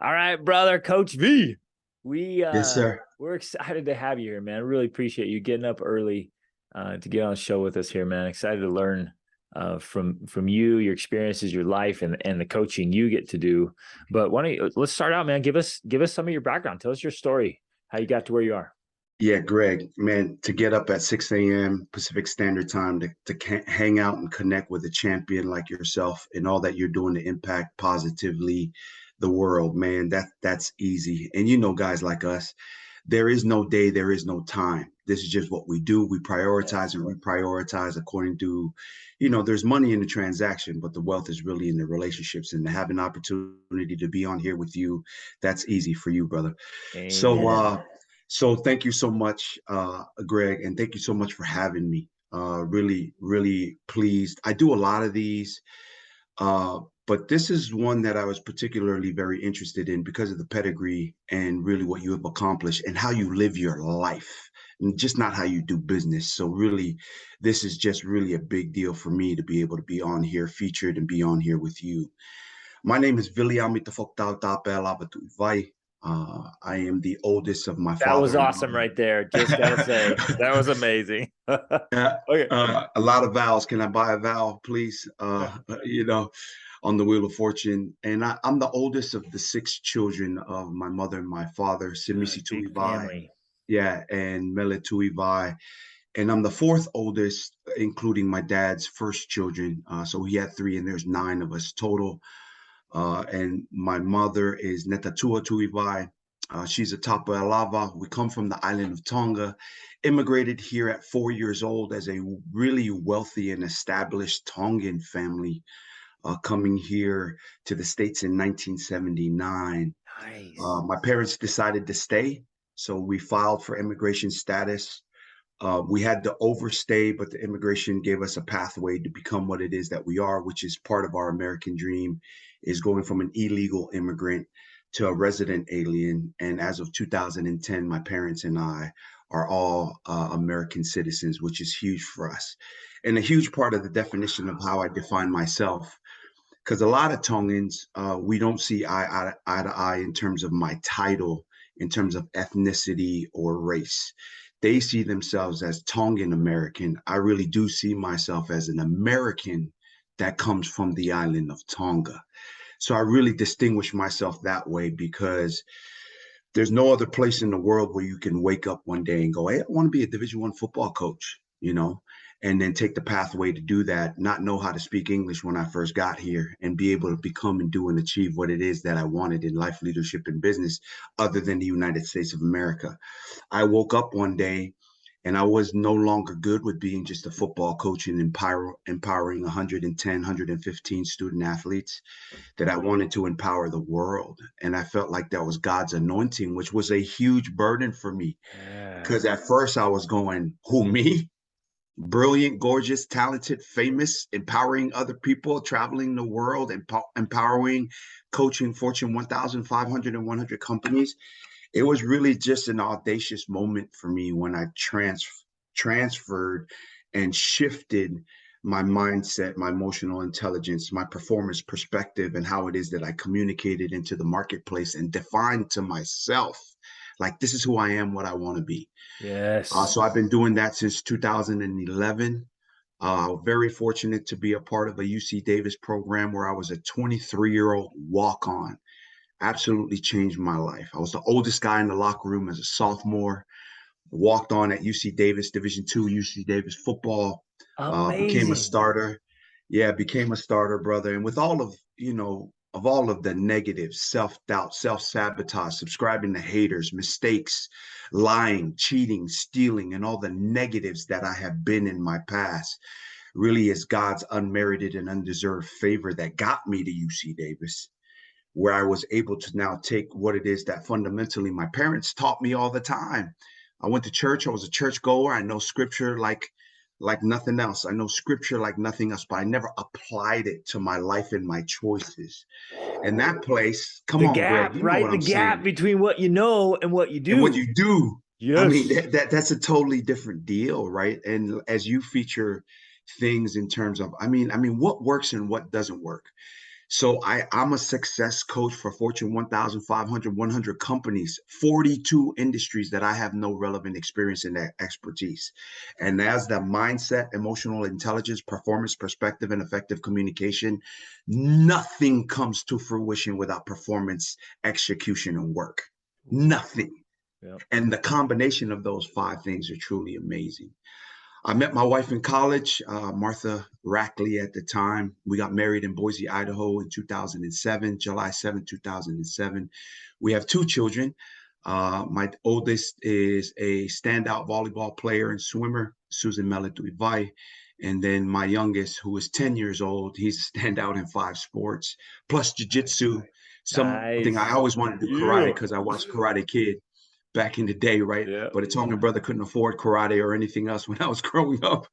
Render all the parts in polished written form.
All right, brother, Coach V. We Yes, uh sir. we're excited to have you here, man. I really appreciate you getting up early to get on the show with us here, man. Excited to learn from you, your experiences, your life, and the coaching you get to do. But why don't you let's start out, man. Give us some of your background. Tell us your story, how you got to where you are. Yeah, Greg, man, to get up at 6 a.m. Pacific Standard Time to hang out and connect with a champion like yourself and all that you're doing to impact positively the world, man, that's easy. And you know, guys like us, there is no day, there is no time. This is just what we do. We prioritize Yes. and reprioritize according to, there's money in the transaction, but the wealth is really in the relationships. And to have an opportunity to be on here with you, that's easy for you, brother. So, Amen. uh, so thank you so much, Greg, and thank you so much for having me. Really, really pleased. I do a lot of these, uh, but this is one that I was particularly very interested in because of the pedigree and really what you have accomplished and how you live your life, and just not how you do business. So really, this is just really a big deal for me to be able to be on here featured and be on here with you. My name is Viliami. I am the oldest of my That was father and awesome right there. Just gotta say, mother. that was amazing. Yeah, Okay. a lot of vowels. Can I buy a vowel, please? On the Wheel of Fortune. And I'm the oldest of the six children of my mother and my father, Simisi Big Tuivai, family. yeah, and Mele Tuivai. And I'm the fourth oldest, including my dad's first children. So he had three, and there's nine of us total. And my mother is Netatua Tuivai. She's a Tapa Alava. We come from the island of Tonga, immigrated here at 4 years old as a really wealthy and established Tongan family, coming here to the States in 1979. Nice. My parents decided to stay, so we filed for immigration status. We had to overstay, but the immigration gave us a pathway to become what it is that we are, which is part of our American dream, is going from an illegal immigrant to a resident alien. And as of 2010, my parents and I are all American citizens, which is huge for us. And a huge part of the definition of how I define myself, because a lot of Tongans, we don't see eye to eye in terms of my title, in terms of ethnicity or race. They see themselves as Tongan American. I really do see myself as an American that comes from the island of Tonga. So I really distinguish myself that way because there's no other place in the world where you can wake up one day and go, hey, I want to be a Division I football coach, and then take the pathway to do that, not know how to speak English when I first got here, and be able to become and do and achieve what it is that I wanted in life, leadership, and business, other than the United States of America. I woke up one day and I was no longer good with being just a football coach and empowering 110, 115 student athletes, that I wanted to empower the world. And I felt like that was God's anointing, which was a huge burden for me. Yeah. Because at first I was going, who, me? Brilliant, gorgeous, talented, famous, empowering other people, traveling the world, empowering, coaching Fortune 1,500 and 100 companies. It was really just an audacious moment for me when I transferred and shifted my mindset, my emotional intelligence, my performance perspective, and how it is that I communicated into the marketplace and defined to myself, like, this is who I am, what I want to be. Yes. So I've been doing that since 2011. Very fortunate to be a part of a UC Davis program where I was a 23-year-old walk on. Absolutely changed my life. I was the oldest guy in the locker room as a sophomore. Walked on at UC Davis, Division II UC Davis football. Became a Amazing. starter. Yeah, became a starter, brother. And with all of all of the negatives, self-doubt, self-sabotage, subscribing to haters, mistakes, lying, cheating, stealing, and all the negatives that I have been in my past, really is God's unmerited and undeserved favor that got me to UC Davis, where I was able to now take what it is that fundamentally my parents taught me all the time. I went to church. I was a church goer. I know scripture like nothing else. I know scripture like nothing else, but I never applied it to my life and my choices. And that place, come The on, Greg, gap, you know right? what The I'm gap saying? between what you know and what you And what do. you do, I mean, Yes. that's a totally different deal, right? And as you feature things in terms of, what works and what doesn't work. So I'm a success coach for Fortune 1,500, 100 companies, 42 industries that I have no relevant experience in that expertise. And as the mindset, emotional intelligence, performance, perspective, and effective communication, nothing comes to fruition without performance, execution, and work. Ooh, Nothing. yep. And the combination of those five things are truly amazing. I met my wife in college, Martha Rackley at the time. We got married in Boise, Idaho in 2007, July 7th, 2007. We have two children. My oldest is a standout volleyball player and swimmer, Susan Melituivai. And then my youngest, who is 10 years old, he's a standout in 5 sports, plus jujitsu, something I Nice. always wanted to do karate You. because I watched Karate Kid back in the day, right? Yeah. But it's only brother couldn't afford karate or anything else when I was growing up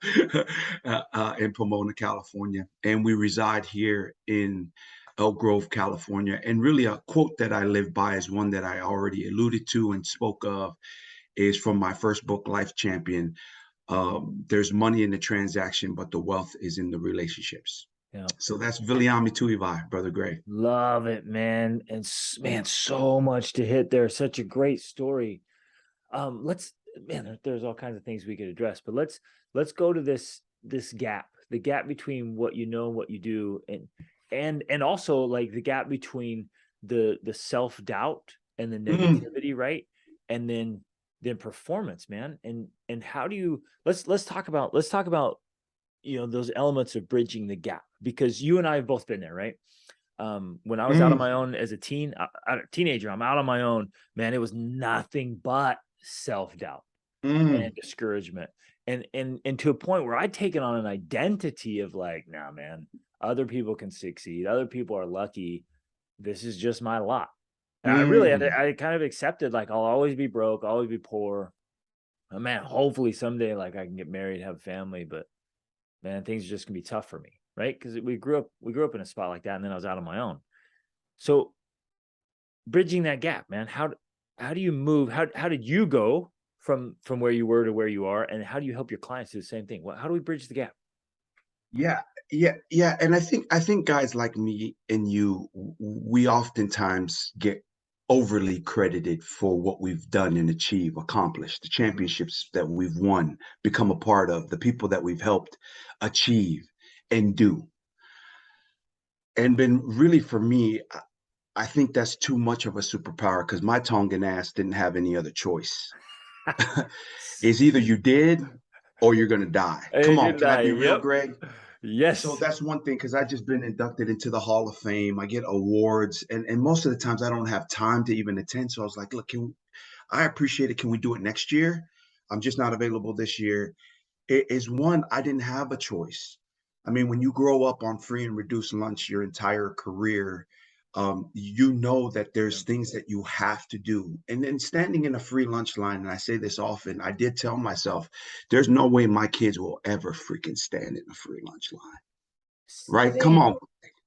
in Pomona, California. And we reside here in Elk Grove, California. And really, a quote that I live by is one that I already alluded to and spoke of, is from my first book, Life Champion. There's money in the transaction, but the wealth is in the relationships. Yeah. So that's Viliami Tuivai, Brother Gray. Love it, man. And man, so much to hit there. Such a great story. Let's, man, there's all kinds of things we could address, but let's go to this gap, the gap between what you know and what you do, and also like the gap between the self-doubt and the negativity, right? And then performance, man. And how do you, let's talk about those elements of bridging the gap, because you and I have both been there, right? When I was out on my own as a teenager, I'm out on my own, man. It was nothing but self-doubt and discouragement, and to a point where I'd taken on an identity of like, nah, man, other people can succeed, other people are lucky, this is just my lot. And I kind of accepted, like, I'll always be broke, I'll always be poor. Oh, man, hopefully someday, like, I can get married, have a family, but man, things are just gonna be tough for me, right? Because we grew up in a spot like that, and then I was out on my own. So bridging that gap, man, how do you move? How did you go from where you were to where you are, and how do you help your clients do the same thing? How do we bridge the gap? Yeah, yeah. And I think guys like me and you, we oftentimes get overly credited for what we've done and accomplished, the championships that we've won, become a part of, the people that we've helped achieve and do. And been really, for me, I think that's too much of a superpower because my Tongan ass didn't have any other choice. It's either you did or you're gonna die. Come Age on, and can I die. be real, Yep. Greg? So Yes. that's one thing, because I just been inducted into the Hall of Fame. I get awards, and most of the times I don't have time to even attend. So I was like, look, I appreciate it. Can we do it next year? I'm just not available this year. It is one, I didn't have a choice. I mean, when you grow up on free and reduced lunch your entire career, you know that there's Yep. things that you have to do. And then standing in a free lunch line, and I say this often, I did tell myself, there's no way my kids will ever freaking stand in a free lunch line. Right? Come Same. on.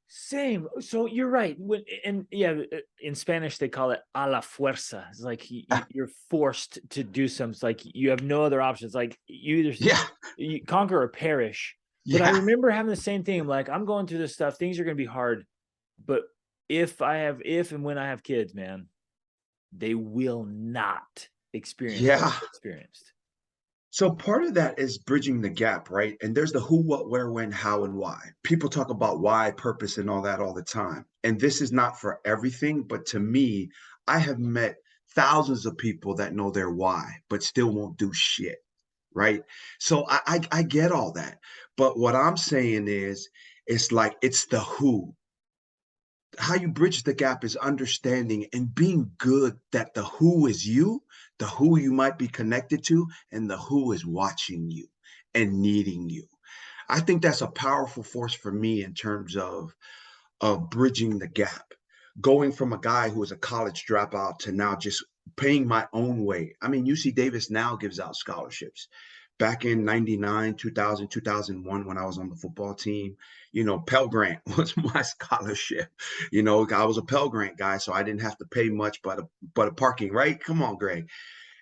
Same. So you're right. And yeah, in Spanish they call it a la fuerza. It's like you're forced to do something. It's like you have no other options. Like Yeah. you conquer or perish. But I Yeah. remember having the same thing. I'm like, I'm going through this stuff. Things are going to be hard. But if and when I have kids, man, they will not experience what Yeah. I've experienced. So part of that is bridging the gap, right? And there's the who, what, where, when, how, and why. People talk about why, purpose, and all that all the time. And this is not for everything, but to me, I have met thousands of people that know their why, but still won't do shit, right? So I get all that. But what I'm saying is, it's like it's the who. How you bridge the gap is understanding and being good that the who is you, the who you might be connected to, and the who is watching you and needing you. I think that's a powerful force for me in terms of bridging the gap, going from a guy who was a college dropout to now just paying my own way. I mean, UC Davis now gives out scholarships. Back in 99, 2000, 2001, when I was on the football team, Pell Grant was my scholarship. I was a Pell Grant guy, so I didn't have to pay much but a parking, right? Come on, Greg.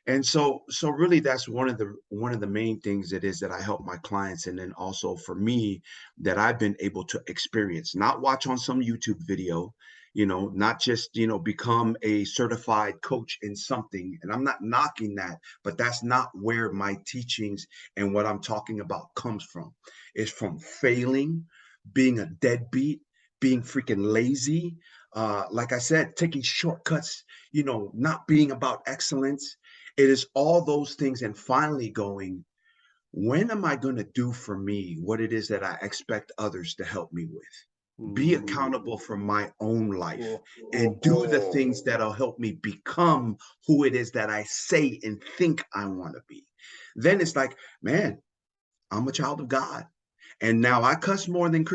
And so really that's one of the main things it is that I help my clients, and then also for me that I've been able to experience, not watch on some YouTube video, not just, become a certified coach in something. And I'm not knocking that, but that's not where my teachings and what I'm talking about comes from. It's from failing, being a deadbeat, being freaking lazy. Like I said, taking shortcuts, not being about excellence. It is all those things, and finally going, when am I going to do for me what it is that I expect others to help me with? Be accountable for my own life Cool. and do the things that'll help me become who it is that I say and think I want to be. Then it's like, man, I'm a child of God. And now I cuss more than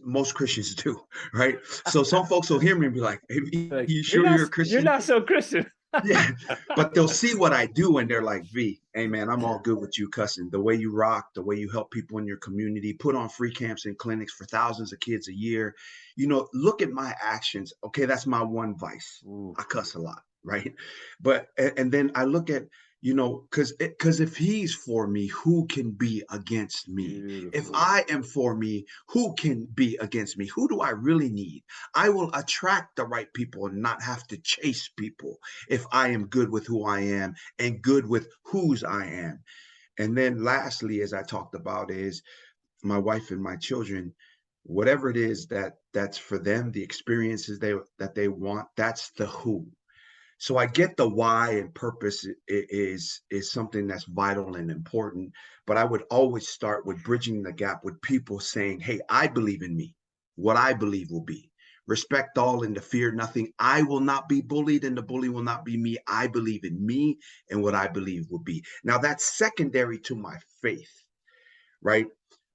most Christians do, right? So some folks will hear me and be like, hey, Like, you sure you're a you're Christian? not so Christian. Yeah, but they'll see what I do and they're like, V, hey man, I'm all good with you cussing. The way you rock, the way you help people in your community, put on free camps and clinics for thousands of kids a year. Look at my actions. Okay, that's my one vice. Ooh, I cuss a lot, right? But and then I look at, because if he's for me, who can be against me? If beautiful. I am for me, who can be against me? Who do I really need? I will attract the right people and not have to chase people if I am good with who I am and good with whose I am. And then lastly, as I talked about, is my wife and my children, whatever it is that's for them, the experiences that they want, that's the who. So I get the why and purpose is something that's vital and important, but I would always start with bridging the gap with people saying, hey, I believe in me, what I believe will be. Respect all and to fear nothing. I will not be bullied and the bully will not be me. I believe in me and what I believe will be. Now that's secondary to my faith, right?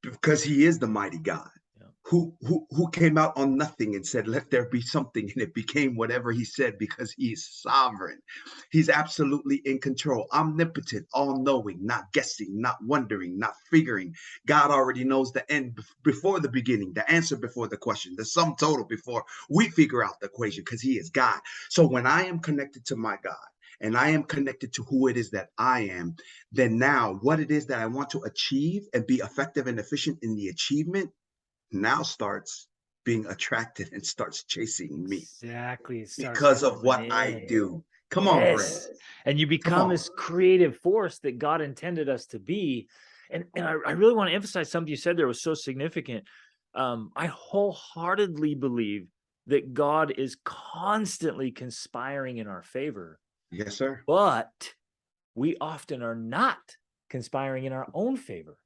Because he is the mighty God Yeah. who came out on nothing and said, let there be something, and it became whatever he said because he's sovereign. He's absolutely in control, omnipotent, all-knowing, not guessing, not wondering, not figuring. God already knows the end before the beginning, the answer before the question, the sum total before we figure out the equation, because he is God. So when I am connected to my God, and I am connected to who it is that I am, then now what it is that I want to achieve and be effective and efficient in the achievement now starts being attracted and starts chasing me Exactly. It starts because of coming what I in. do. Come on, Greg. Yes. And you Come become on. this creative force that God intended us to be. And I really want to emphasize something you said there was so significant. I wholeheartedly believe that God is constantly conspiring in our favor, Yes, sir. but we often are not conspiring in our own favor.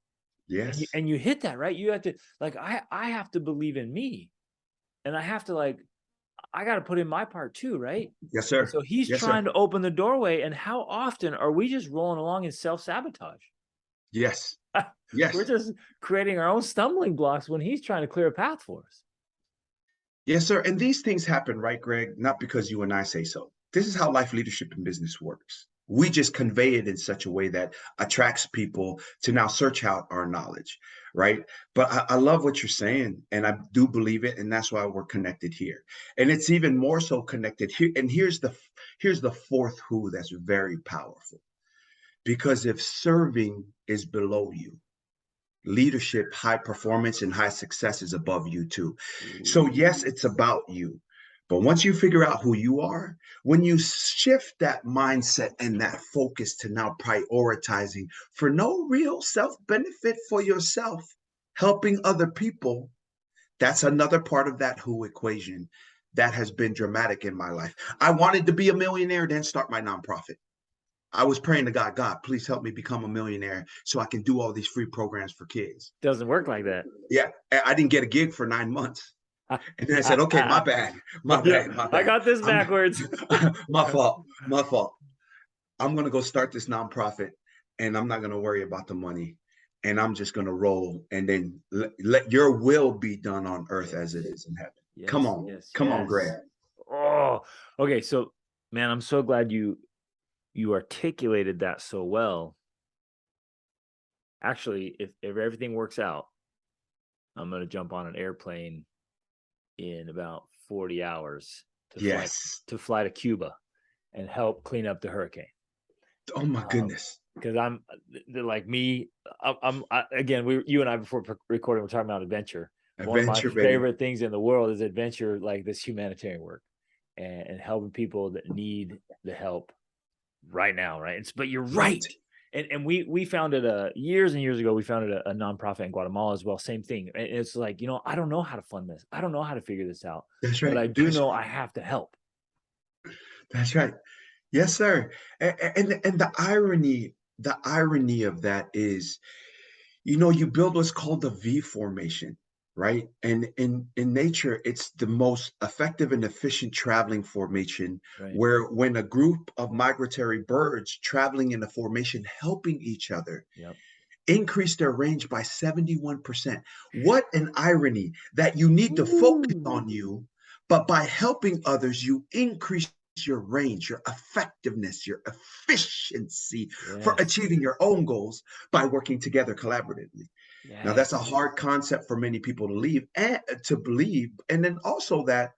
Yes. And you hit that, right? You have to, like, I have to believe in me, and I have to, like, I got to put in my part too, right? Yes, And sir. so he's Yes, sir. trying to open the doorway, and how often are we just rolling along in self-sabotage? Yes. We're Yes. just creating our own stumbling blocks when he's trying to clear a path for us. Yes, sir. And these things happen, right, Greg? Not because you and I say so. This is how life, leadership, and business works. We just convey it in such a way that attracts people to now search out our knowledge, right? But I love what you're saying, and I do believe it, and that's why we're connected here. And it's even more so connected here. And here's the fourth who that's very powerful. Because if serving is below you, leadership, high performance, and high success is above you too. So yes, it's about you. But once you figure out who you are, when you shift that mindset and that focus to now prioritizing for no real self benefit for yourself, helping other people, that's another part of that who equation that has been dramatic in my life. I wanted to be a millionaire, then start my nonprofit. I was praying to God, God, please help me become a millionaire so I can do all these free programs for kids. Doesn't work like that. Yeah, I didn't get a gig for 9 months. And then I said, okay, my bad, my Yeah, bad, my I bad. got this backwards. My fault, my fault. I'm going to go start this nonprofit and I'm not going to worry about the money. And I'm just going to roll and then let your will be done on earth as it is in heaven. Yes, yes, Come on, yes. Greg. Oh, okay. So, man, I'm so glad you articulated that so well. Actually, if everything works out, I'm going to jump on an airplane in about 40 hours Yes. to fly to Cuba and help clean up the hurricane. Oh my goodness. Because they're like me. Again, you and I before recording, we're talking about adventure. One of my Adventure, baby. favorite things in the world is adventure, like this humanitarian work and helping people that need the help right now, right? But you're Right. right. And we founded years and years ago, we founded a nonprofit in Guatemala as well. Same thing. And it's like, I don't know how to fund this. I don't know how to figure this out, That's but right. I do That's know right. I have to help. That's right. Yes, sir. And the irony of that is, you build what's called the V formation, right? And in nature, it's the most effective and efficient traveling formation Right. where when a group of migratory birds traveling in a formation helping each other Yep. increase their range by 71%. What an irony that you need to focus Woo. on you, but by helping others, you increase your range, your effectiveness, your efficiency for Yes. achieving your own goals by working together collaboratively. Now, that's a Yes. hard concept for many people to leave and to believe. And then also that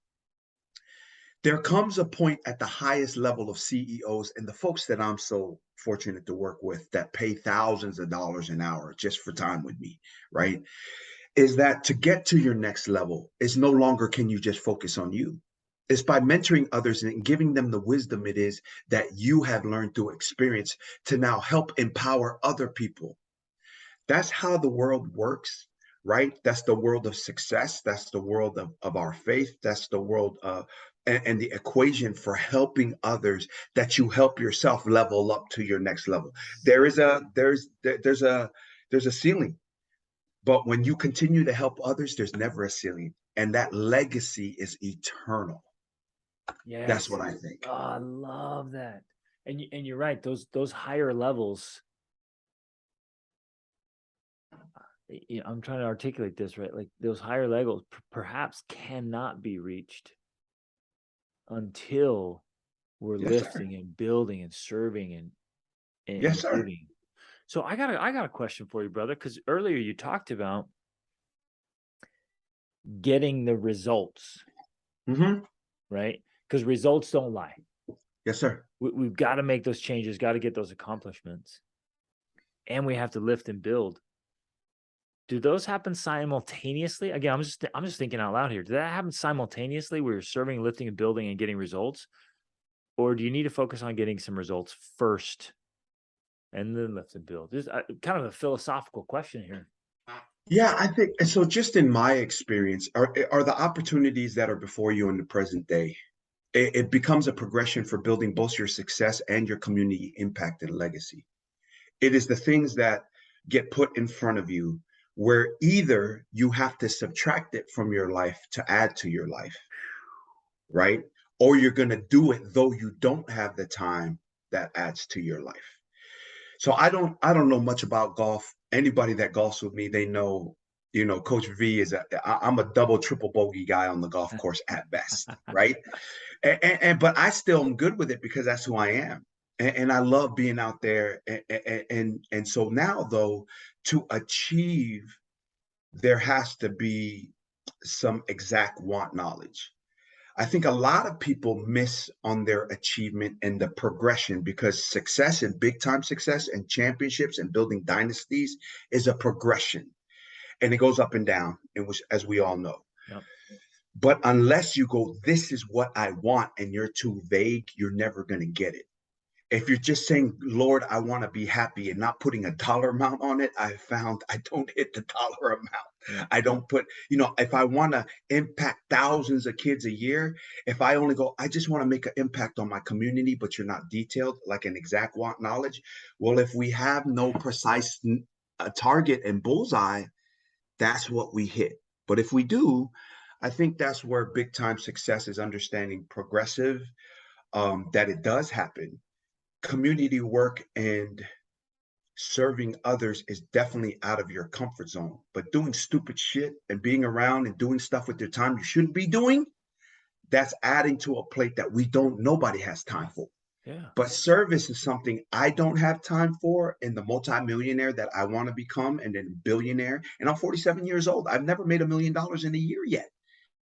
there comes a point at the highest level of CEOs and the folks that I'm so fortunate to work with that pay thousands of dollars an hour just for time with me, right? Is that to get to your next level is no longer can you just focus on you. It's by mentoring others and giving them the wisdom it is that you have learned through experience to now help empower other people. That's how the world works, right? That's the world of success. That's the world of our faith. That's the world and the equation for helping others that you help yourself level up to your next level. There is a there's a ceiling, but when you continue to help others, there's never a ceiling, and that legacy is eternal. That's Yes. what I think. Oh, I love that. And you're right. Those higher levels. I'm trying to articulate this right. Like those higher levels perhaps cannot be reached until we're Yes, sir. lifting and building and serving Yes, and sir. giving. So I got a question for you, brother, because earlier you talked about getting the results, Hmm. right? Because results don't lie. Yes, sir. We've got to make those changes, got to get those accomplishments, and we have to lift and build. Do those happen simultaneously? Again, I'm just thinking out loud here. Did that happen simultaneously where you're serving, lifting, and building and getting results? Or do you need to focus on getting some results first and then lift and build? Just kind of a philosophical question here. Yeah, I think and so. Just in my experience, are the opportunities that are before you in the present day. It becomes a progression for building both your success and your community impact and legacy. It is the things that get put in front of you where either you have to subtract it from your life to add to your life, right? Or you're going to do it though you don't have the time that adds to your life. So I don't know much about golf. Anybody that golfs with me, they know, Coach V I'm a double, triple bogey guy on the golf course at best, right? And but I still am good with it because that's who I am. And I love being out there. And so now though, to achieve, there has to be some exact want knowledge. I think a lot of people miss on their achievement and the progression because success and big time success and championships and building dynasties is a progression and it goes up and down, and which, as we all know. Yep. But unless you go, this is what I want, and you're too vague, you're never going to get it. If you're just saying, Lord, I want to be happy and not putting a dollar amount on it, I found I don't hit the dollar amount. Yep. I don't put, if I want to impact thousands of kids a year, if I only go, I just want to make an impact on my community, but you're not detailed, like an exact want knowledge. Well, if we have no precise target and bullseye, that's what we hit. But if we do, I think that's where big time success is understanding progressive, that it does happen. Community work and serving others is definitely out of your comfort zone. But doing stupid shit and being around and doing stuff with your time you shouldn't be doing, that's adding to a plate that nobody has time for. Yeah. But service is something I don't have time for, and the multimillionaire that I want to become, and then billionaire. And I'm 47 years old. I've never made $1 million in a year yet.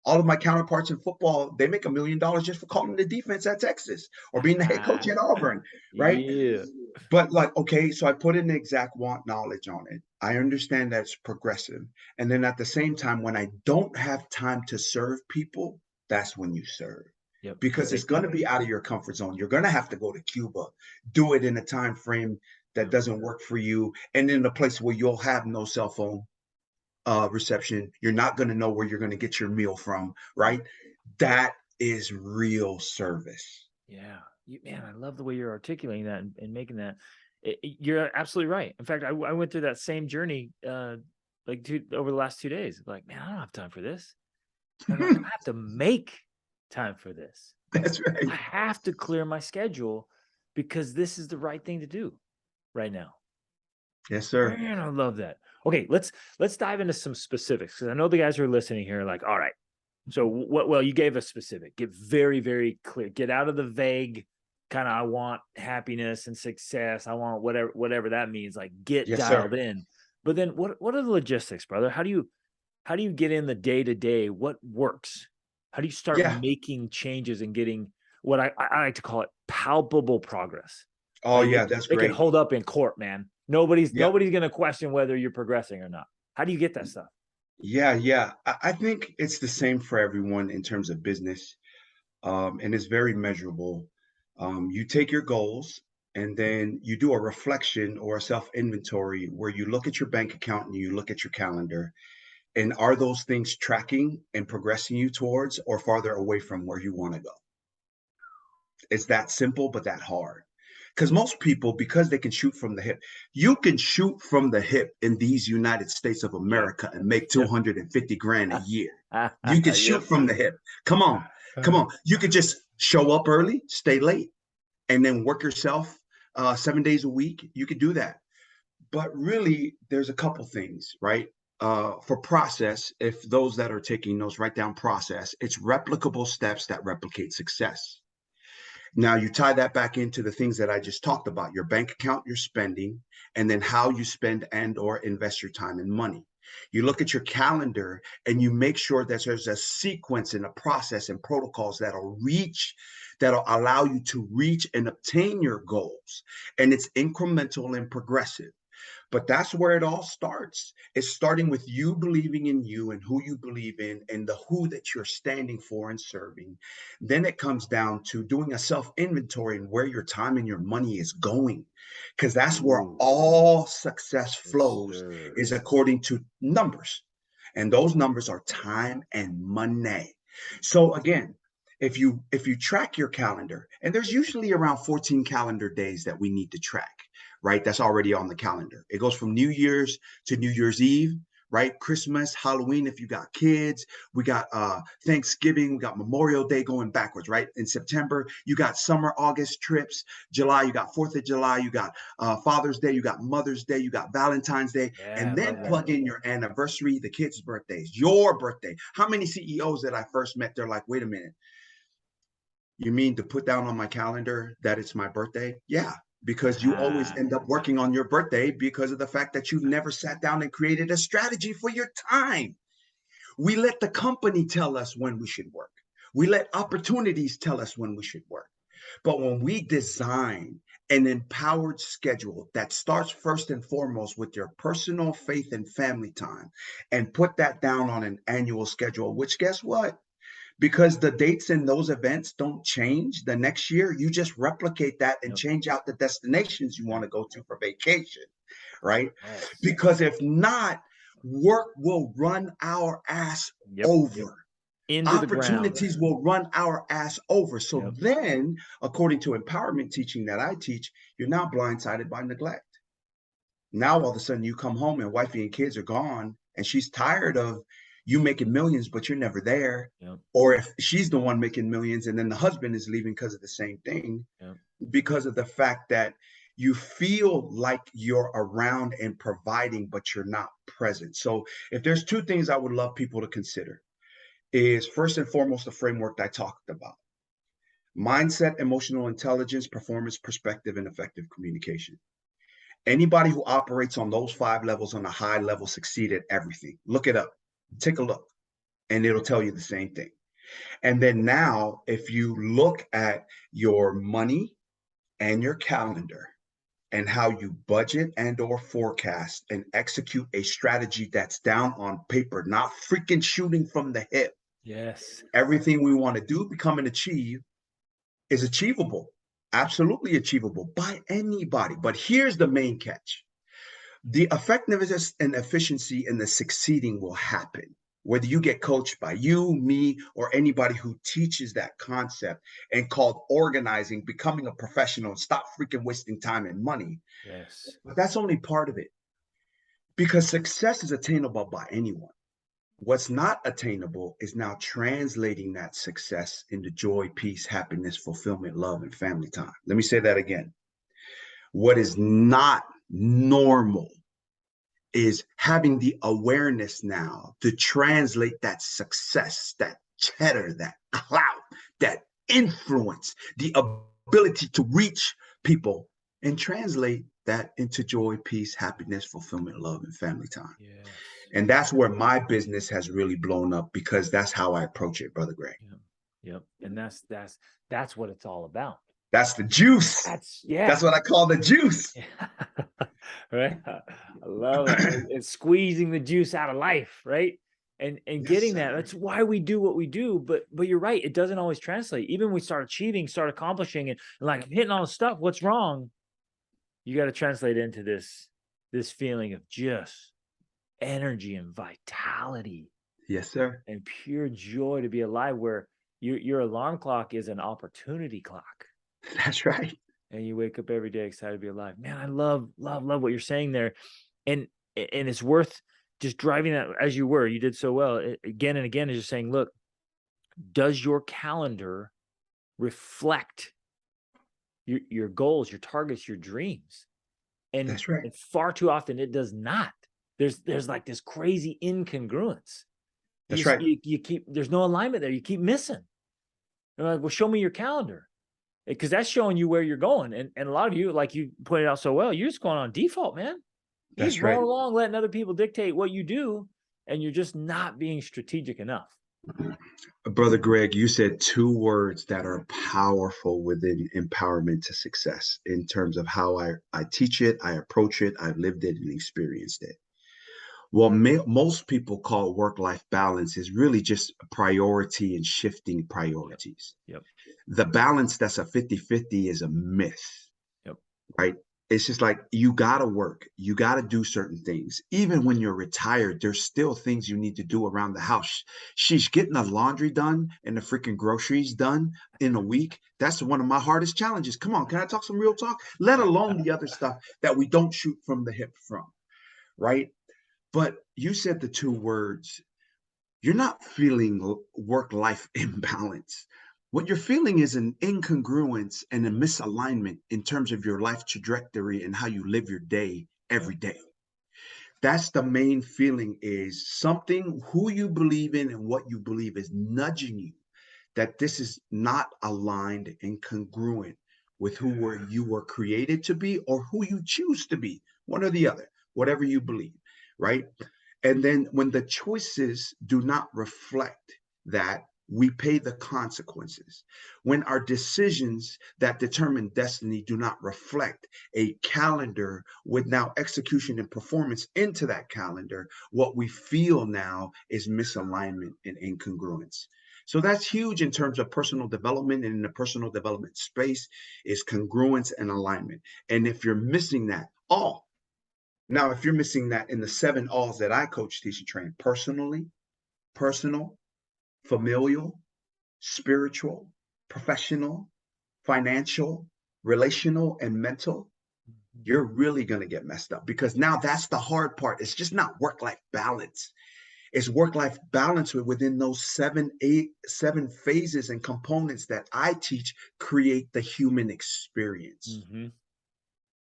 All of my counterparts in football, they make $1 million just for calling the defense at Texas or being the head coach at Auburn, right? Yeah. But like, okay, so I put in the exact want knowledge on it. I understand that it's progressive. And then at the same time, when I don't have time to serve people, that's when you serve. Yep. Because it's going to be out of your comfort zone. You're going to have to go to Cuba, do it in a time frame that doesn't work for you, and in a place where you'll have no cell phone reception. You're not going to know where you're going to get your meal from, right? That is real service. Yeah. Man, I love the way you're articulating that and making that. You're absolutely right. In fact, I went through that same journey like over the last 2 days. Like, man, I don't have time for this. And I have to make time for this. That's right. I have to clear my schedule because this is the right thing to do right now. Yes, sir. Man, I love that. Okay, let's dive into some specifics because I know the guys who are listening here are like, all right. So what? Well, you gave us specific. Get very, very clear. Get out of the vague kind of. I want happiness and success. I want whatever that means. Like get dialed in. But then, what are the logistics, brother? How do you get in the day to day? What works? How do you start making changes and getting what I like to call it palpable progress? Oh, like yeah, that's great. It can hold up in court, man. Nobody's going to question whether you're progressing or not. How do you get that stuff? Yeah. I think it's the same for everyone in terms of business, and it's very measurable. You take your goals and then you do a reflection or a self inventory where you look at your bank account and you look at your calendar. And are those things tracking and progressing you towards or farther away from where you want to go? It's that simple, but that hard. Because most people, because they can shoot from the hip, you can shoot from the hip in these United States of America and make 250 grand a year. You can shoot from the hip. Come on. You could just show up early, stay late, and then work yourself 7 days a week. You could do that. But really, there's a couple things, right? For process, if those that are taking notes, write down process. It's replicable steps that replicate success. Now you tie that back into the things that I just talked about, your bank account, your spending, and then how you spend and or invest your time and money. You look at your calendar and you make sure that there's a sequence and a process and protocols that'll allow you to reach and obtain your goals. And it's incremental and progressive. But that's where it all starts. It's starting with you believing in you and who you believe in and the who that you're standing for and serving. Then it comes down to doing a self inventory and where your time and your money is going. Because that's where all success flows is according to numbers. And those numbers are time and money. So again, if you track your calendar, and there's usually around 14 calendar days that we need to track, right? That's already on the calendar. It goes from New Year's to New Year's Eve, right? Christmas, Halloween, if you got kids, we got Thanksgiving, we got Memorial Day going backwards, right? In September, you got summer, August trips. July, you got 4th of July, you got Father's Day, you got Mother's Day, you got Valentine's Day, and then plug in your anniversary, the kids' birthdays, your birthday. How many CEOs that I first met, they're like, wait a minute, you mean to put down on my calendar that it's my birthday? Yeah, because you always end up working on your birthday because of the fact that you've never sat down and created a strategy for your time. We let the company tell us when we should work. We let opportunities tell us when we should work. But when we design an empowered schedule that starts first and foremost with your personal faith and family time and put that down on an annual schedule, which guess what? Because the dates in those events don't change the next year, you just replicate that and change out the destinations you want to go to for vacation, right? Because if not, work will run our ass over. Opportunities will run our ass over. So then, according to empowerment teaching that I teach, you're now blindsided by neglect. Now all of a sudden you come home and wifey and kids are gone and she's tired of you making millions, but you're never there. Or if she's the one making millions and then the husband is leaving because of the same thing, because of the fact that you feel like you're around and providing, but you're not present. So if there's two things I would love people to consider is first and foremost, the framework that I talked about. Mindset, emotional intelligence, performance, perspective, and effective communication. Anybody who operates on those 5 levels on a high level succeed at everything. Look it up. Take a look. and it'll tell you the same thing. And then now, if you look at your money and your calendar and how you budget and or forecast and execute a strategy that's down on paper, not freaking shooting from the hip. Yes. Everything we want to do, become, and achieve is achievable, absolutely achievable by anybody. But here's the main catch. The effectiveness and efficiency in the succeeding will happen whether you get coached by you, me, or anybody who teaches that concept and called organizing, becoming a professional, and stop freaking wasting time and money. Yes. But that's only part of it, because success is attainable by anyone. What's not attainable is now translating that success into joy, peace, happiness, fulfillment, love, and family time. Let me say that again. What is not normal is having the awareness now to translate that success, that cheddar, that clout, that influence, the ability to reach people and translate that into joy, peace, happiness, fulfillment, love, and family time. Yes. And that's where my business has really blown up, because that's how I approach it, Brother Greg. Yep. Yep. And that's what it's all about. That's the juice. That's what I call the juice. Yeah. Right. I love it. It's squeezing the juice out of life, right? And Yes, getting sir. that. That's why we do what we do. But you're right. It doesn't always translate. Even when we start achieving, start accomplishing, and like, I'm hitting all the stuff. What's wrong? You got to translate into this feeling of just energy and vitality. Yes, sir. And pure joy to be alive, where your alarm clock is an opportunity clock. That's right. And you wake up every day excited to be alive. Man, I love what you're saying there. And it's worth just driving that as you were. You did so well. Again and again, is just saying, look, does your calendar reflect your goals, your targets, your dreams? And That's right. And far too often it does not. There's like this crazy incongruence. That's right. You keep, there's no alignment there. You keep missing. They're like, well, show me your calendar, because that's showing you where you're going. And a lot of you, like you pointed out so well, you're just going on default, man. You're That's just right. rolling along, letting other people dictate what you do, and you're just not being strategic enough. Brother Greg, you said two words that are powerful within empowerment to success in terms of how I teach it, I approach it, I've lived it and experienced it. Well, most people call work-life balance is really just priority and shifting priorities. Yep. The balance that's a 50-50 is a myth. Yep. Right? It's just like, you got to work. You got to do certain things. Even when you're retired, there's still things you need to do around the house. She's getting the laundry done and the freaking groceries done in a week. That's one of my hardest challenges. Come on, can I talk some real talk? Let alone the other stuff that we don't shoot from the hip from, right? But you said the two words, you're not feeling work-life imbalance. What you're feeling is an incongruence and a misalignment in terms of your life trajectory and how you live your day every day. That's the main feeling, is something, who you believe in and what you believe is nudging you that this is not aligned and congruent with you were created to be, or who you choose to be, one or the other, whatever you believe, right? And then when the choices do not reflect that, we pay the consequences. When our decisions that determine destiny do not reflect a calendar with now execution and performance into that calendar, what we feel now is misalignment and incongruence. So that's huge in terms of personal development, and in the personal development space is congruence and alignment. And if you're missing that, now, if you're missing that in the 7 alls that I coach, teach, and train: personally, personal, familial, spiritual, professional, financial, relational, and mental, you're really going to get messed up, because now that's the hard part. It's just not work-life balance. It's work-life balance within those 7 phases and components that I teach create the human experience. Mm-hmm.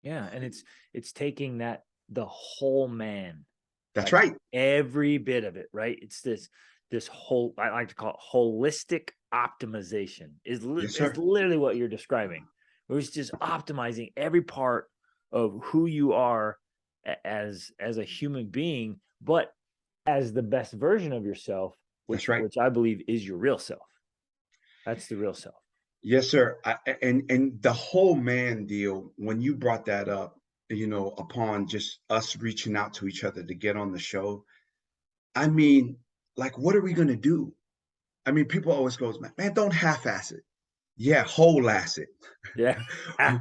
Yeah. And it's taking the whole man. That's right. Every bit of it, right? It's this whole, I like to call it holistic optimization, is literally what you're describing. It's just optimizing every part of who you are as a human being, but as the best version of yourself That's right. which I believe is your real self. That's the real self. Yes, sir. And the whole man deal, when you brought that up, upon just us reaching out to each other to get on the show, I mean, like, what are we gonna do? I mean, people always goes, man, don't half-ass it. Yeah, whole ass it. Yeah, You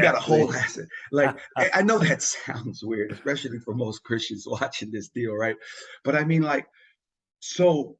got a exactly. whole ass it. Like, I know that sounds weird, especially for most Christians watching this deal, right? But I mean, like, so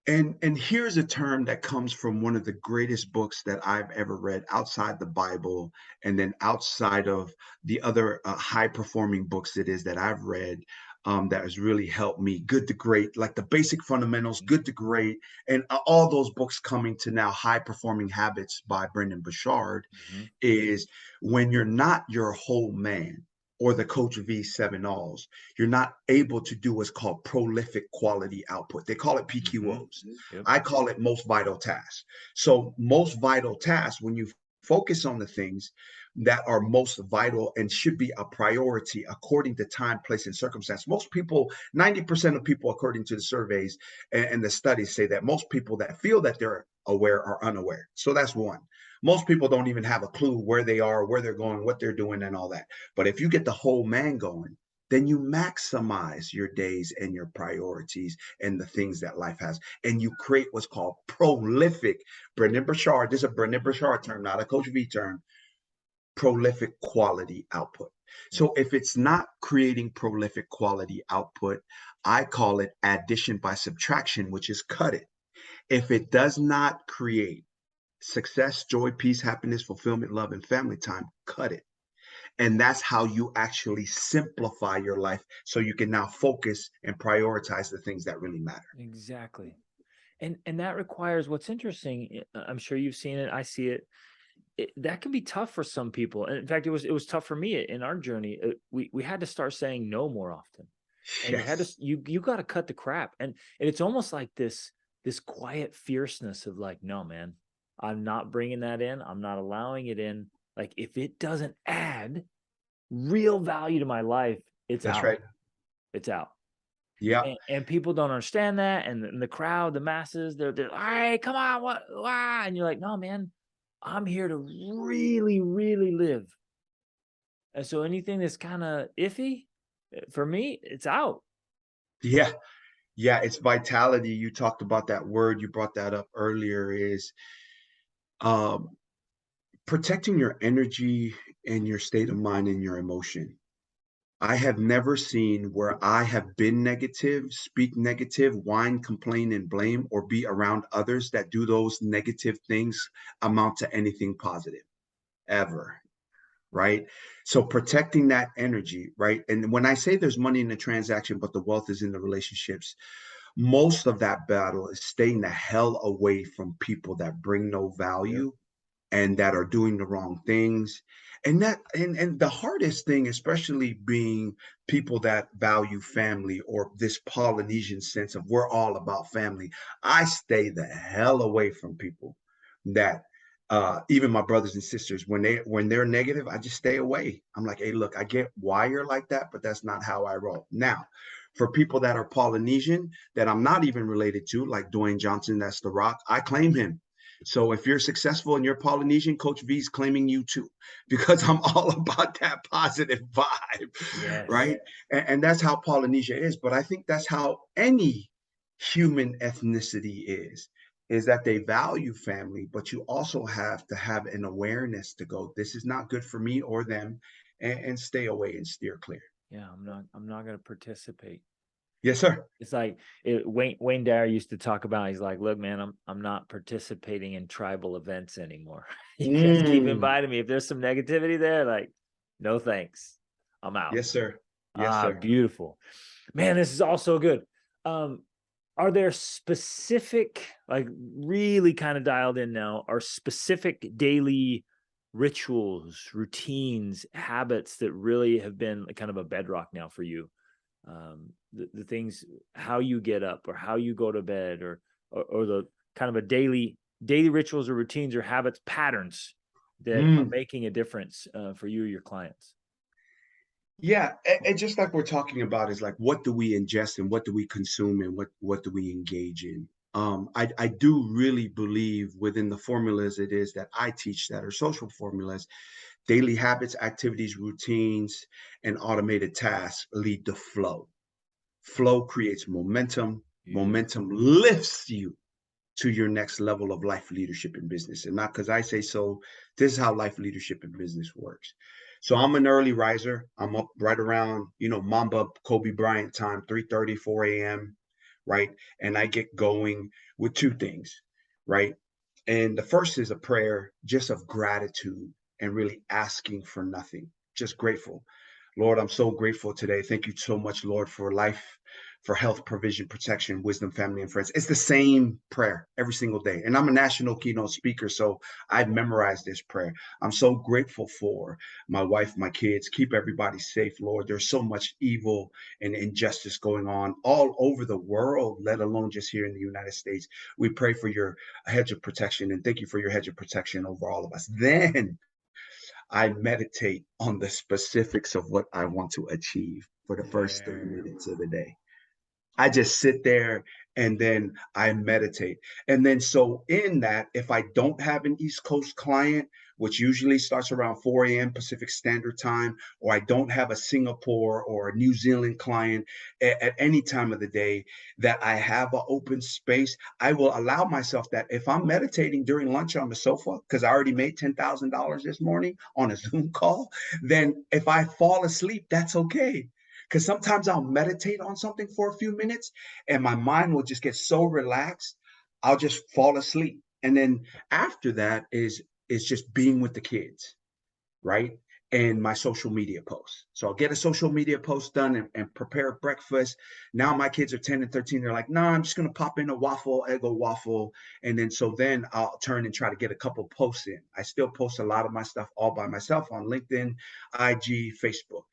and here's a term that comes from one of the greatest books that I've ever read outside the Bible, and then outside of the other high performing books it is that I've read, that has really helped me. Good to Great, like the basic fundamentals, Good to Great, and all those books coming to now High Performing Habits by Brendan Burchard, Mhm. is when you're not your whole man or the Coach V 7 alls, you're not able to do what's called prolific quality output. They call it Mhm. PQOs. Yep. I call it most vital tasks. So, most vital tasks, when you focus on the things that are most vital and should be a priority according to time, place, and circumstance. Most people, 90% of people, according to the surveys and the studies, say that most people that feel that they're aware are unaware. So that's one. Most people don't even have a clue where they are, where they're going, what they're doing, and all that. But if you get the whole man going, then you maximize your days and your priorities and the things that life has. And you create what's called prolific. Brendan Burchard, this is a Brendan Burchard term, not a Coach V term, prolific quality output. Yeah. So if it's not creating prolific quality output, I call it addition by subtraction, which is cut it. If it does not create success, joy, peace, happiness, fulfillment, love, and family time, cut it. And that's how you actually simplify your life so you can now focus and prioritize the things that really matter. Exactly. And that requires, what's interesting, I'm sure you've seen it, I see it, that can be tough for some people. And in fact, it was tough for me in our journey. We had to start saying no more often. And you had to Yes, you got to cut the crap. And it's almost like this quiet fierceness of like, no, man, I'm not bringing that in. I'm not allowing it in. Like, if it doesn't add real value to my life, it's that's out. right. It's out. Yeah. And people don't understand that. And the crowd, the masses, they're all right, come on, what, why? And you're like, no, man, I'm here to really, really live. And so anything that's kind of iffy, for me, it's out. Yeah. Yeah. It's vitality. You talked about that word, you brought that up earlier, is um, protecting your energy and your state of mind and your emotion. I have never seen where I have been negative, speak negative, whine, complain, and blame, or be around others that do those negative things amount to anything positive ever. Right. So protecting that energy. Right. And when I say there's money in the transaction, but the wealth is in the relationships, most of that battle is staying the hell away from people that bring no Yep. value and that are doing the wrong things. And the hardest thing, especially being people that value family or this Polynesian sense of we're all about family, I stay the hell away from people that even my brothers and sisters, when they're negative, I just stay away. I'm like, hey, look, I get why you're like that, but that's not how I roll. Now, for people that are Polynesian that I'm not even related to, like Dwayne Johnson, that's The Rock, I claim him. So if you're successful and you're Polynesian, Coach V's claiming you too, because I'm all about that positive vibe, Yes. right? And that's how Polynesia is. But I think that's how any human ethnicity is that they value family, but you also have to have an awareness to go, this is not good for me or them, and stay away and steer clear. Yeah, I'm not going to participate. Yes, sir. It's like Wayne Dyer used to talk about. He's like, look, man, I'm not participating in tribal events anymore. You guys keep Mm. inviting me. If there's some negativity there, like, no thanks. I'm out. Yes, sir. Yes, Ah, sir. beautiful. Man, this is all so good. Um, are there specific, like really kind of dialed in now, are specific daily rituals, routines, habits that really have been kind of a bedrock now for you? The things, how you get up or how you go to bed, or the kind of a daily rituals or routines or habits, patterns that are Mm. making a difference for you or your clients. Yeah, and just like we're talking about is like what do we ingest and what do we consume and what do we engage in? I do really believe within the formulas it is that I teach that are social formulas, daily habits, activities, routines, and automated tasks lead to flow. Flow creates momentum. Momentum Beautiful. lifts you to your next level of life leadership in business. And not because I say so, this is how life leadership in business works. So I'm an early riser. I'm up right around, Mamba Kobe Bryant time, 3:30, 4 a.m., right? And I get going with two things, right? And the first is a prayer just of gratitude and really asking for nothing, just grateful. Lord, I'm so grateful today. Thank you so much, Lord, for life, for health, provision, protection, wisdom, family, and friends. It's the same prayer every single day. And I'm a national keynote speaker, so I've memorized this prayer. I'm so grateful for my wife, my kids. Keep everybody safe, Lord. There's so much evil and injustice going on all over the world, let alone just here in the United States. We pray for your hedge of protection and thank you for your hedge of protection over all of us. Then I meditate on the specifics of what I want to achieve for the first 30 There. minutes of the day. I just sit there and then I meditate. And then, so in that, if I don't have an East Coast client, which usually starts around 4 a.m. Pacific Standard Time, or I don't have a Singapore or a New Zealand client at any time of the day that I have an open space, I will allow myself that if I'm meditating during lunch on the sofa, because I already made $10,000 this morning on a Zoom call, then if I fall asleep, that's okay, because sometimes I'll meditate on something for a few minutes and my mind will just get so relaxed, I'll just fall asleep. And then after that is just being with the kids, right? And my social media posts. So I'll get a social media post done and prepare breakfast. Now my kids are 10 and 13. They're like, no, I'm just gonna pop in a waffle, Eggo waffle. And then I'll turn and try to get a couple posts in. I still post a lot of my stuff all by myself on LinkedIn, IG, Facebook.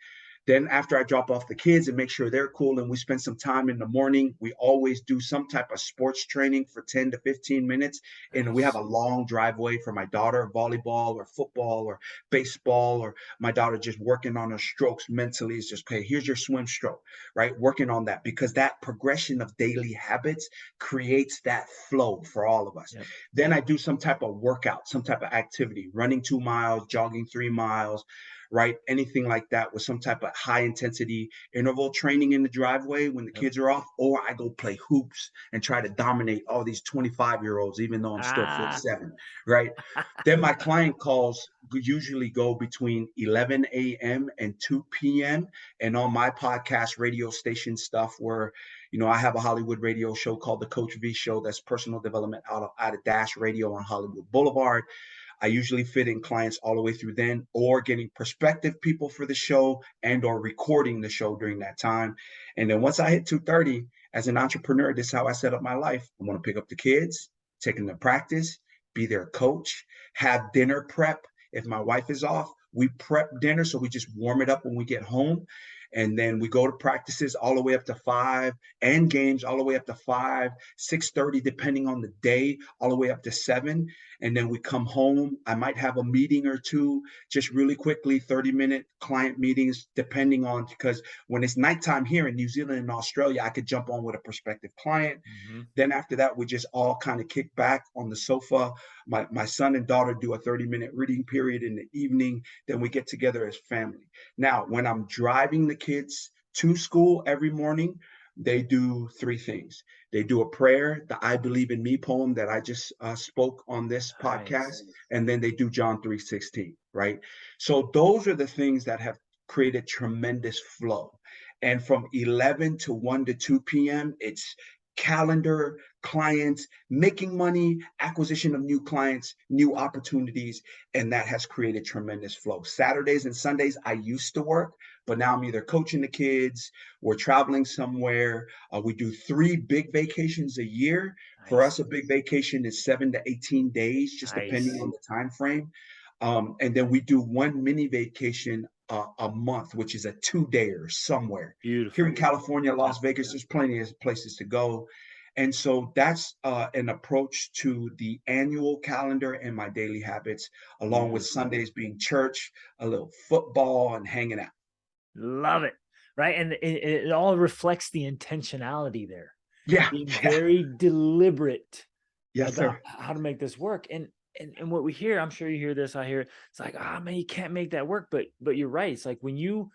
Then after I drop off the kids and make sure they're cool and we spend some time in the morning, we always do some type of sports training for 10 to 15 minutes. And we have Nice. a long driveway for my daughter, volleyball or football or baseball, or my daughter just working on her strokes mentally is just, okay, here's your swim stroke, right? Working on that because that progression of daily habits creates that flow for all of us. Yep. Then I do some type of workout, some type of activity, running 2 miles, jogging 3 miles, right? Anything like that with some type of high intensity interval training in the driveway when the Yep. kids are off, or I go play hoops and try to dominate all these 25-year-olds, even though I'm still foot Ah. seven, right? Then my client calls usually go between 11 a.m. and 2 p.m. And on my podcast radio station stuff, where I have a Hollywood radio show called the Coach V Show. That's personal development out of Dash Radio on Hollywood Boulevard. I usually fit in clients all the way through then, or getting prospective people for the show and or recording the show during that time. And then once I hit 2:30, as an entrepreneur, this is how I set up my life. I want to pick up the kids, take them to practice, be their coach, have dinner prep. If my wife is off, we prep dinner. So we just warm it up when we get home. And then we go to practices all the way up to 5, and games all the way up to 5, 6:30, depending on the day, all the way up to 7. And then we come home. I might have a meeting or two, just really quickly, 30-minute client meetings, depending on, because when it's nighttime here in New Zealand and Australia, I could jump on with a prospective client. Hmm. Then after that, we just all kind of kick back on the sofa. My son and daughter do a 30-minute reading period in the evening. Then we get together as family. Now, when I'm driving the kids to school every morning, they do three things. They do a prayer, the I Believe in Me poem that I just spoke on this podcast, Nice. and then they do John 3:16, right? So those are the things that have created tremendous flow. And from 11 to 1 to 2 p.m., it's calendar, clients, making money, acquisition of new clients, new opportunities, and that has created tremendous flow. Saturdays and Sundays, I used to work, but now I'm either coaching the kids, we're traveling somewhere. We do 3 big vacations a year. For us, Nice. a big vacation is 7 to 18 days, just depending Nice. on the time frame. And then we do one mini vacation a month, which is a 2-dayer somewhere. Here in Beautiful. California, Yep. Las Vegas, there's plenty of places to go. And so that's an approach to the annual calendar and my daily habits, along with Beautiful. Sundays being church, a little football, and hanging out. Love it. Right. And it all reflects the intentionality there, Yeah, being yeah, very deliberate yes, about sir. how to make this work. And what we hear, I'm sure you hear this, I hear it, it's like, ah, man, you can't make that work. But you're right. It's like when you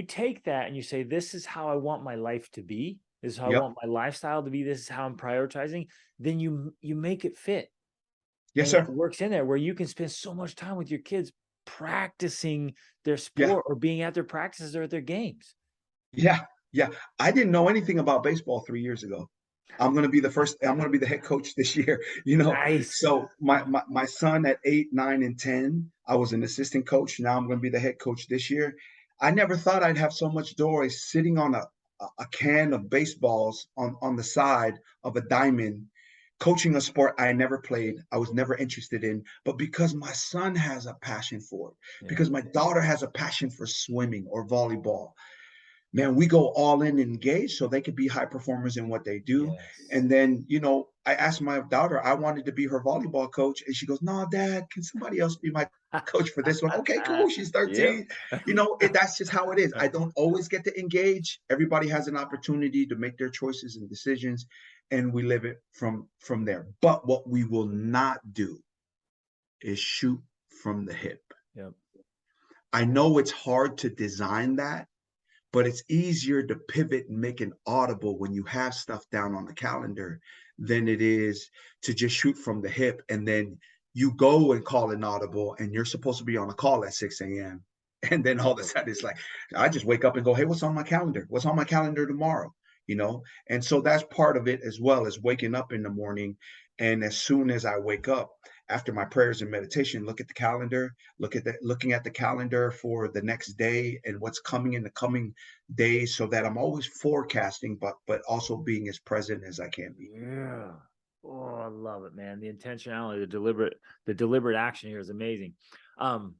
take that and you say, this is how I want my life to be, this is how I Yep. want my lifestyle to be, this is how I'm prioritizing, then you make it fit. Yes, And it sir. works in there where you can spend so much time with your kids practicing their Yeah. sport or being at their practices or at their games. Yeah, yeah. I didn't know anything about baseball 3 years ago. I'm gonna be the head coach this year, you know? Nice. So my son at 8, 9, and 10, I was an assistant coach. Now I'm gonna be the head coach this year. I never thought I'd have so much joy sitting on a can of baseballs on the side of a diamond, coaching a sport I never played, I was never interested in, but because my son has a passion for it, Yeah. because my daughter has a passion for swimming or volleyball, man, we go all in and engage so they could be high performers in what they do. Yes. And then, I asked my daughter, I wanted to be her volleyball coach. And she goes, no, dad, can somebody else be my coach for this one? Okay, cool. She's Yep. 13. That's just how it is. I don't always get to engage. Everybody has an opportunity to make their choices and decisions, and we live it from there. But what we will not do is shoot from the hip. Yep. I know it's hard to design that, but it's easier to pivot and make an audible when you have stuff down on the calendar than it is to just shoot from the hip and then you go and call an audible and you're supposed to be on a call at 6 a.m. And then all of a sudden it's like, I just wake up and go, hey, what's on my calendar? What's on my calendar tomorrow? And so that's part of it as well as waking up in the morning. And as soon as I wake up, after my prayers and meditation, look at the calendar, looking at the calendar for the next day and what's coming in the coming days so that I'm always forecasting, but also being as present as I can be. Yeah. Oh, I love it, man. The intentionality, the deliberate action here is amazing. Um,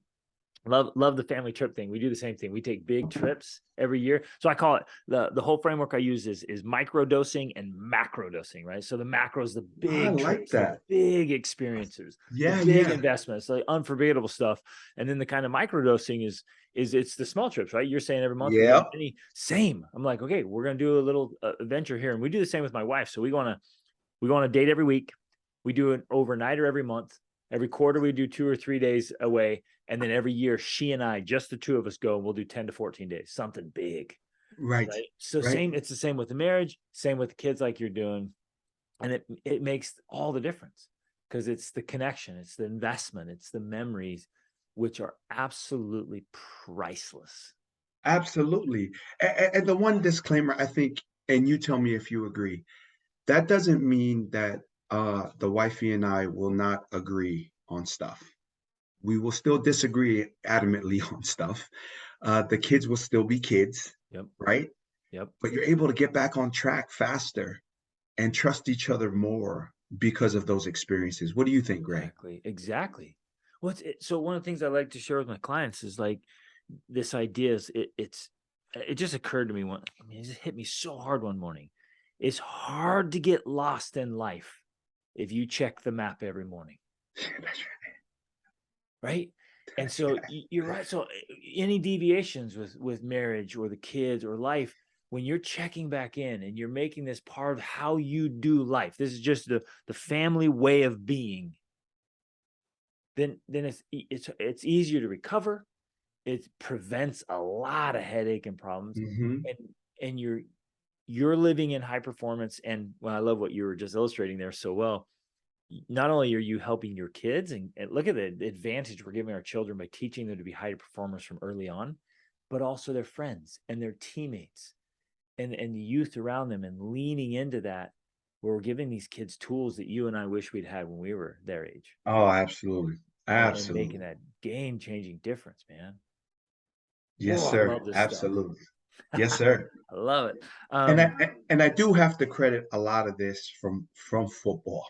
love the family trip thing. We do the same thing. We take big trips every year. So I call it the whole framework I use is micro dosing and macro dosing, right? So the macro is the I big like trips, the that. big experiences, the Yeah, big yeah. investments, the unforgettable stuff. And then the kind of micro dosing is it's the small trips, right? You're saying every month we go to Yep. Disney. Same. I'm like, okay, we're gonna do a little adventure here, and we do the same with my wife. So we go on a date every week. We do an overnighter every month. Every quarter, we do 2 or 3 days away. And then every year, she and I, just the two of us go, and we'll do 10 to 14 days, something big. Right. Right. So Right. it's the same with the marriage, same with the kids like you're doing. And it makes all the difference because it's the connection, it's the investment, it's the memories, which are absolutely priceless. Absolutely. And the one disclaimer, I think, and you tell me if you agree, that doesn't mean that the wifey and I will not agree on stuff. We will still disagree adamantly on stuff. The kids will still be kids, Yep. right? Yep. But you're able to get back on track faster and trust each other more because of those experiences. What do you think, Ray? Exactly. Exactly. So one of the things I like to share with my clients is like this idea is it just occurred to me it just hit me so hard one morning. It's hard to get lost in life if you check the map every morning, That's right? And right. so you're right. So any deviations with marriage or the kids or life, when you're checking back in and you're making this part of how you do life, this is just the family way of being, then it's easier to recover. It prevents a lot of headache and problems, Hmm. and you're living in high performance. And well, I love what you were just illustrating there so well. Not only are you helping your kids, and look at the advantage we're giving our children by teaching them to be high performers from early on, but also their friends and their teammates and the youth around them, and leaning into that, where we're giving these kids tools that you and I wish we'd had when we were their age, Oh, absolutely. and making Absolutely. that game-changing difference, man. Yes, Oh, I sir. love this stuff. Absolutely. Yes, sir. I love it. And Um, I do have to credit a lot of this from football.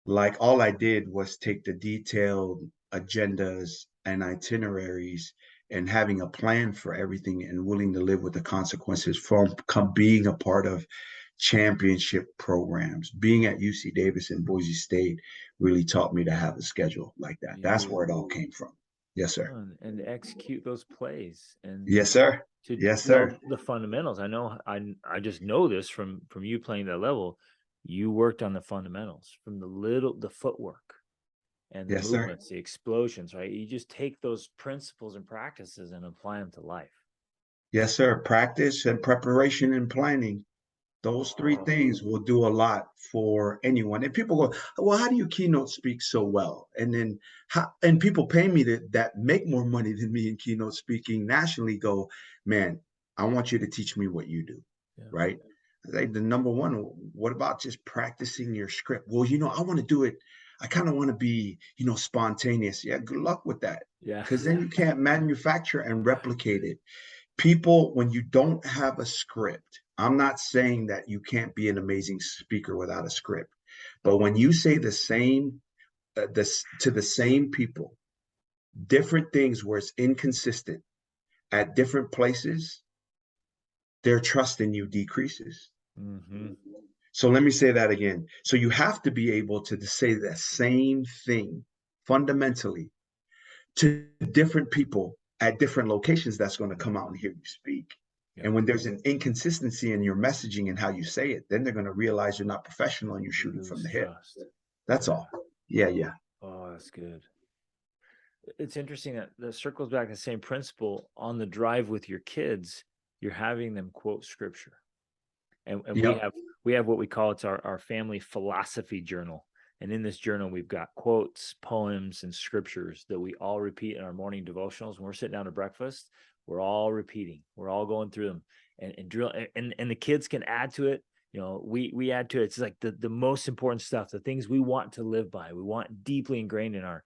Like all I did was take the detailed agendas and itineraries and having a plan for everything and willing to live with the consequences from being a part of championship programs. Being at UC Davis and Boise State really taught me to have a schedule like that. That's where it all beautiful. came from. Yes, sir. And execute those plays and Yes, sir. to Yes, well sir. the fundamentals. I know I just know this from you playing that level. You worked on the fundamentals from the footwork and the Yes, sir. movements, the explosions, right? You just take those principles and practices and apply them to life. Yes, sir. Practice and preparation and planning. Those three Oh, things will do a lot for anyone. And people go, well, how do you keynote speak so well? And then and people pay me that make more money than me in keynote speaking nationally go, man, I want you to teach me what you do. yeah, Right. Like the number one, what about just practicing your script? Well, I want to do it. I kind of want to be, spontaneous. Yeah, good luck with that. yeah, Because then you can't manufacture and replicate it. People, when you don't have a script, I'm not saying that you can't be an amazing speaker without a script, but when you say the same this to the same people, different things where it's inconsistent at different places, their trust in you decreases. mm-hmm. So let me say that again. So you have to be able to say the same thing fundamentally to different people at different locations that's going to come out and hear you speak. Yeah, And when there's an inconsistency in your messaging and how you say it, then they're going to realize you're not professional and you're you shooting from lose the hip. trust. That's Yeah. all. Yeah, yeah. Oh, that's good. It's interesting that circles back to the same principle on the drive with your kids. You're having them quote scripture. And we Yep. have what we call it's our family philosophy journal. And in this journal, we've got quotes, poems, and scriptures that we all repeat in our morning devotionals. When we're sitting down to breakfast, we're all repeating. We're all going through them and drill. And the kids can add to it. We add to it. It's like the most important stuff, the things we want to live by. We want deeply ingrained in our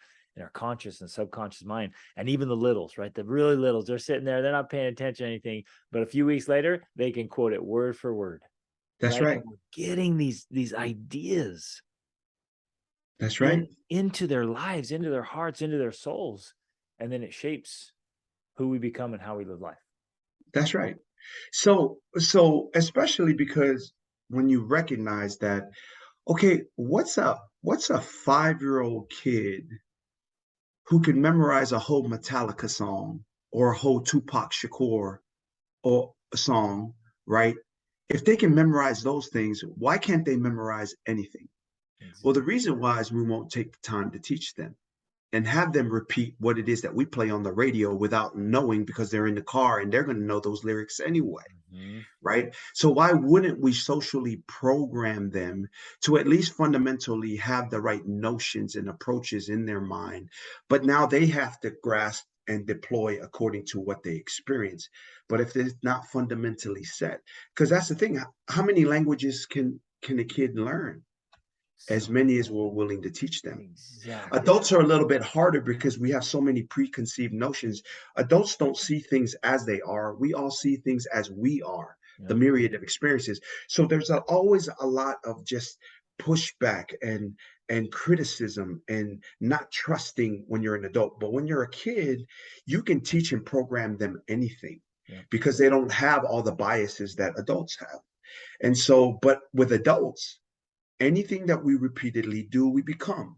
conscious and subconscious mind. And even the littles, right? The really littles, they're sitting there, they're not paying attention to anything. But a few weeks later, they can quote it word for word. That's Right. right. And we're getting these ideas That's right. into their lives, into their hearts, into their souls. And then it shapes who we become and how we live life. That's right. So especially because when you recognize that, okay, what's a 5-year-old kid who can memorize a whole Metallica song or a whole Tupac Shakur or a song, right? If they can memorize those things, why can't they memorize anything? Well, the Exactly. reason why is we won't take the time to teach them and have them repeat what it is that we play on the radio without knowing because they're in the car and they're going to know those lyrics anyway. Mm-hmm. Right. So why wouldn't we socially program them to at least fundamentally have the right notions and approaches in their mind? But now they have to grasp and deploy according to what they experience. But if it's not fundamentally set, because that's the thing, how many languages can a kid learn? As So many as we're willing to teach them. exactly. Adults are a little bit harder because we have so many preconceived notions. Adults don't see things as they are. We all see things as we are, the Yep. myriad of experiences. So there's always a lot of just pushback and criticism and not trusting when you're an adult. But when you're a kid, you can teach and program them anything Yep. because they don't have all the biases that adults have. And so, but with adults, anything that we repeatedly do, we become.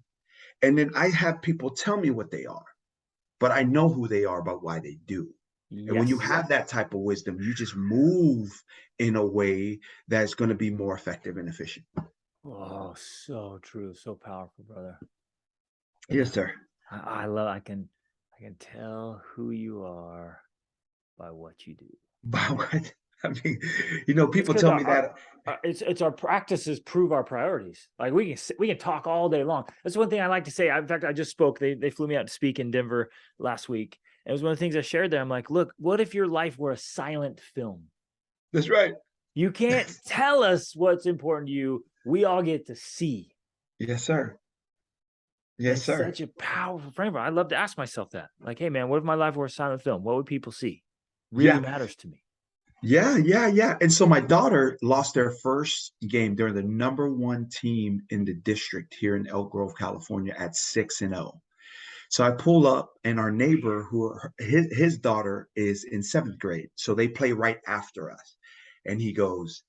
And then I have people tell me what they are, but I know who they are by why they do. And when you Yes. have that type of wisdom, you just move in a way that's going to be more effective and efficient. Oh, so true. So powerful, brother. Yes, sir. I love I can tell who you are by what you do. But I mean, It's people because tell me that. it's our practices prove our priorities. Like we can talk all day long. That's one thing I like to say. In fact, I just spoke. They flew me out to speak in Denver last week. And it was one of the things I shared there. I'm like, look, what if your life were a silent film? That's right. You can't tell us what's important to you. We all get to see. Yes, sir. Yes, It's sir. such a powerful framework. I'd love to ask myself that. Like, hey man, what if my life were a silent film? What would people see? Really Yeah. matters to me. Yeah, yeah, yeah. And so my daughter lost their first game. They're the number one team in the district here in Elk Grove, California at 6-0. So I pull up, and our neighbor, his daughter is in 7th grade, so they play right after us. And he goes,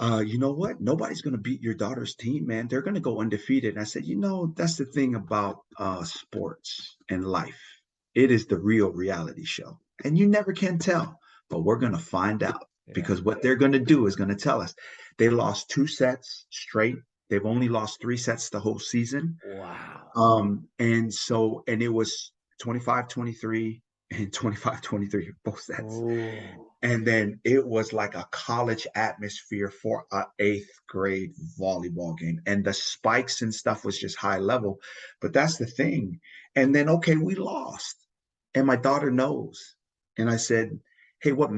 you know what? Nobody's going to beat your daughter's team, man. They're going to go undefeated. And I said, that's the thing about sports and life. It is the real reality show. And you never can tell, but we're going to find out Yeah. because what they're going to do is going to tell us. They lost 2 sets straight. They've only lost 3 sets the whole season. Wow. And it was 25-23 and 25-23 both sets. Oh. And then it was like a college atmosphere for a 8th grade volleyball game. And the spikes and stuff was just high level. But that's the thing. And then, okay, we lost. And my daughter knows. And I said, hey, what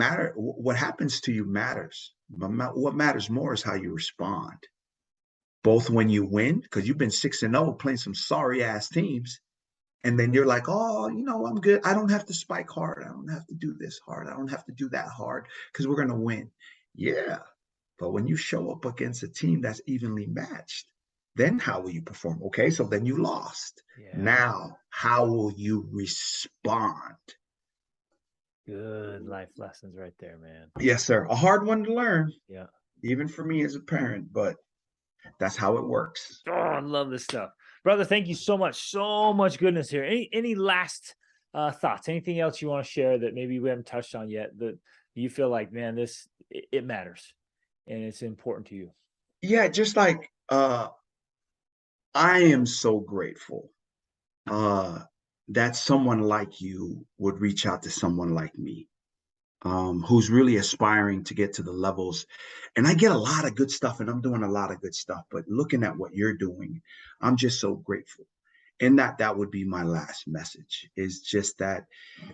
happens to you matters. What matters more is how you respond. Both when you win, because you've been 6-0 playing some sorry ass teams, and then you're like, oh, I'm good. I don't have to spike hard. I don't have to do this hard. I don't have to do that hard because we're going to win. Yeah. But when you show up against a team that's evenly matched, then how will you perform? Okay. So then you lost. Yeah. Now, how will you respond? Good life lessons right there, man. Yes, sir. A hard one to learn. Yeah. Even for me as a parent, but that's how it works. Oh, I love this stuff. Brother, thank you so much. So much goodness here. Any last thoughts? Anything else you want to share that maybe we haven't touched on yet that you feel like, man, it matters and it's important to you? Yeah, just like I am so grateful that someone like you would reach out to someone like me, who's really aspiring to get to the levels. And I get a lot of good stuff and I'm doing a lot of good stuff, but looking at what you're doing, I'm just so grateful. And that would be my last message, is just that,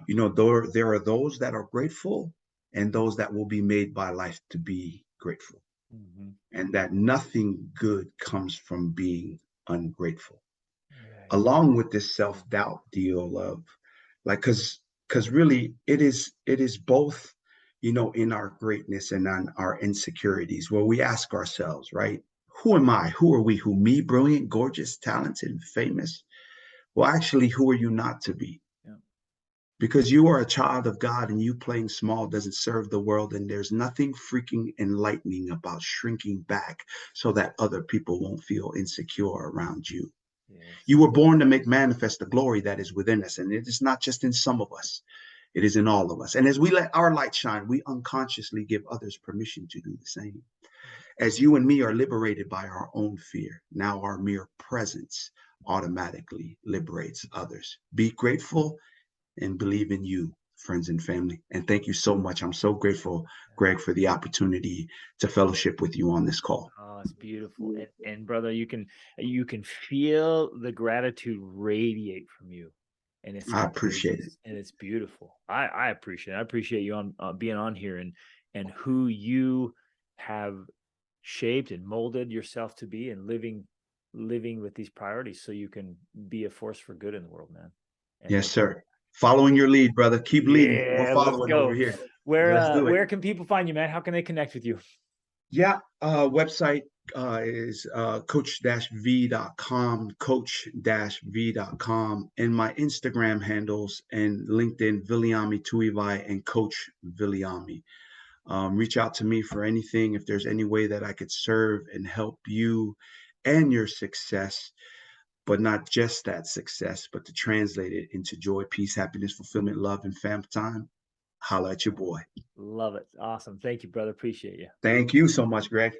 there are those that are grateful and those that will be made by life to be grateful. Mm-hmm. And that nothing good comes from being ungrateful. Right. Along with this self-doubt deal of like, because really it is both, in our greatness and on our insecurities, where we ask ourselves, right, who am I? Who are we? Who? Me, brilliant, gorgeous, talented, famous? Well, actually, who are you not to be? Yeah. Because you are a child of God and you playing small doesn't serve the world. And there's nothing freaking enlightening about shrinking back so that other people won't feel insecure around you. Yes. You were born to make manifest the glory that is within us. And it is not just in some of us, it is in all of us. And as we let our light shine, we unconsciously give others permission to do the same. As you and me are liberated by our own fear, now our mere presence automatically liberates others. Be grateful and believe in you, friends and family. And thank you so much. I'm so grateful, Greg, for the opportunity to fellowship with you on this call. Oh, it's beautiful. And brother, you can feel the gratitude radiate from you. And it's I appreciate it. And it's beautiful. I appreciate it. I appreciate you on being on here and who you have shaped and molded yourself to be, and living with these priorities so you can be a force for good in the world, man. And yes, sir. Following your lead, brother. Keep leading. We're following over here. Where can people find you, man? How can they connect with you? Yeah, website is coach-v.com, coach-v.com, and my Instagram handles and LinkedIn, Viliami Tuivai and Coach Viliami. Reach out to me for anything. If there's any way that I could serve and help you and your success, but not just that success, but to translate it into joy, peace, happiness, fulfillment, love, and fam time, holla at your boy. Love it. Awesome. Thank you, brother. Appreciate you. Thank you so much, Greg.